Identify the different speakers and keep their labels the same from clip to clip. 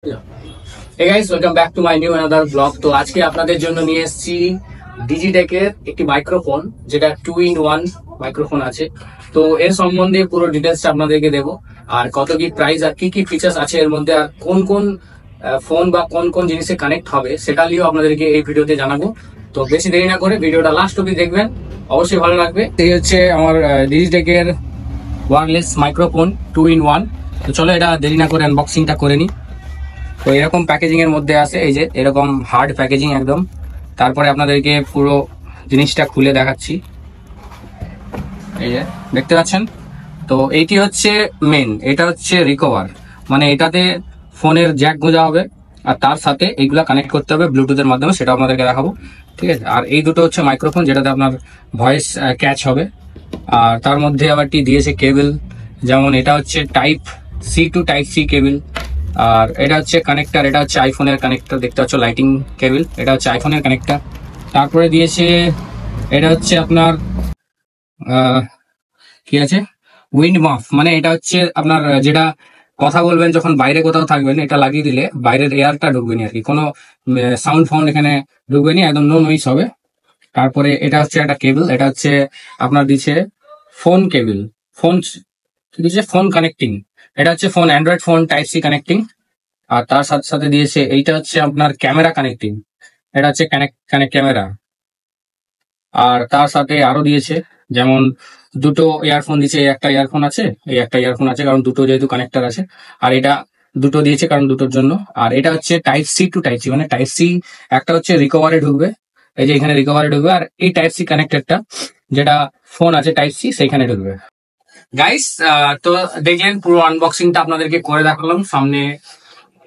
Speaker 1: Hey guys, welcome back to my new another vlog. তো আজকে আপনাদের জন্য নিয়ে এসেছি ডিজিটেকের একটি মাইক্রোফোন, যেটা 2-in-1 মাইক্রোফোন আছে। তো এর সম্বন্ধে পুরো ডিটেলসটা আপনাদেরকে দেবো, আর কত কি প্রাইস আর কি কি ফিচার্স আছে এর মধ্যে, আর কোন কোন ফোন বা কোন কোন জিনিসে কানেক্ট হবে সেটা নিয়েও আপনাদেরকে এই ভিডিওতে জানাবো। তো বেশি দেরি না করে ভিডিওটা লাস্ট অবধি দেখবেন, অবশ্যই ভালো লাগবে। এই হচ্ছে আমার ডিজিটেকের ওয়্যারলেস মাইক্রোফোন 2-in-1। তো চলো এটা দেরি না করে আনবক্সিংটা করে নিই। তো এরকম প্যাকেজিং এর মধ্যে আছে, এই যে এরকম হার্ড প্যাকেজিং একদম। তারপরে আপনাদেরকে পুরো জিনিসটা খুলে দেখাচ্ছি, এই যে দেখতে পাচ্ছেন। তো এইটি হচ্ছে মেন, এটা হচ্ছে রিকভার, মানে এটাতে ফোনের জ্যাক গোজা হবে আর তার সাথে এইগুলা কানেক্ট করতে হবে ব্লুটুথের মাধ্যমে, সেটা আপনাদেরকে দেখাবো, ঠিক আছে। আর এই দুটো হচ্ছে মাইক্রোফোন, যেটাতে আপনার ভয়েস ক্যাচ হবে। আর তার মধ্যে আবার দিয়েছে কেবল, যেমন এটা হচ্ছে type C to type C cable. আর এটা হচ্ছে কানেক্টর, এটা হচ্ছে আইফোনের কানেক্টর, দেখতে পাচ্ছ লাইটিং কেবল, এটা হচ্ছে আইফোনের কানেক্টর। তারপরে দিয়েছে এটা হচ্ছে আপনার কি আছে, উইন্ড মাফ, মানে এটা হচ্ছে আপনার যেটা কথা বলবেন যখন বাইরে কোথাও থাকবেন, এটা লাগিয়ে দিলে বাইরের এয়ারটা ঢুকবে না আর কি, কোনো সাউন্ড ফাউন্ড এখানে ঢুকবে না, একদম নো নয়েজ হবে। তারপরে এটা হচ্ছে একটা কেবল, এটা হচ্ছে আপনার দিচ্ছে ফোন কেবল, ফোন দিচ্ছে ফোন কানেক্টিং, এটা হচ্ছে phone Android phone type C connecting. আর তার সাথে সাথে দিয়েছে এইটা হচ্ছে আপনার ক্যামেরা কানেক্টিং, এটা হচ্ছে কানেক্ট ক্যামেরা। আর তার সাথে আরো দিয়েছে যেমন দুটো ইয়ারফোন দিয়েছে, এই একটা ইয়ারফোন আছে, এই একটা ইয়ারফোন আছে, কারণ দুটো যেহেতু কানেক্টর আছে। আর এটা দুটো দিয়েছে কারণ দুটোর জন্য। আর এটা হচ্ছে type C to type C, মানে টাইপ সি একটা হচ্ছে রিকভারে ঢুকবে, এই যে এখানে রিকভারে ঢুকবে, আর এই টাইপ সি কানেক্টরটা যেটা ফোন আছে টাইপ সি সেইখানে ঢুকবে। গাইস, তো দেখলেন পুরো আনবক্সিংটা আপনাদেরকে করে দেখালাম, সামনে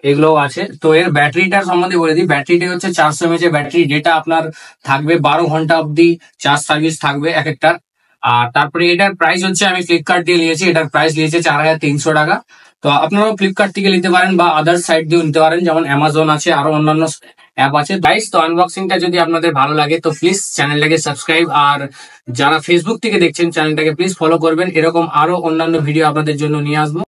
Speaker 1: এগুলো আছে। তো এর ব্যাটারিটার সম্বন্ধে বলে দিই, ব্যাটারিটা হচ্ছে 400 mAh ব্যাটারি, যেটা আপনার থাকবে 12 ঘন্টা অব্দি চার্জ সার্ভিস থাকবে এক একটা। আর তারপরে এটার প্রাইস হচ্ছে, আমি ফ্লিপকার্ট দিয়ে নিয়েছি, এটার প্রাইস নিয়েছে 4300 টাকা। তো আপনারাও ফ্লিপকার্ট থেকে নিতে পারেন বা আদার সাইট দিয়েও নিতে পারেন, যেমন অ্যামাজন আছে, আরো অন্যান্য অ্যাপ আছে। গাইস, তো আনবক্সিংটা যদি আপনাদের ভালো লাগে তো প্লিজ চ্যানেলটাকে সাবস্ক্রাইব, আর যারা ফেসবুক থেকে দেখছেন চ্যানেলটাকে প্লিজ ফলো করবেন, এরকম আরো অন্যান্য ভিডিও আপনাদের জন্য নিয়ে আসবো।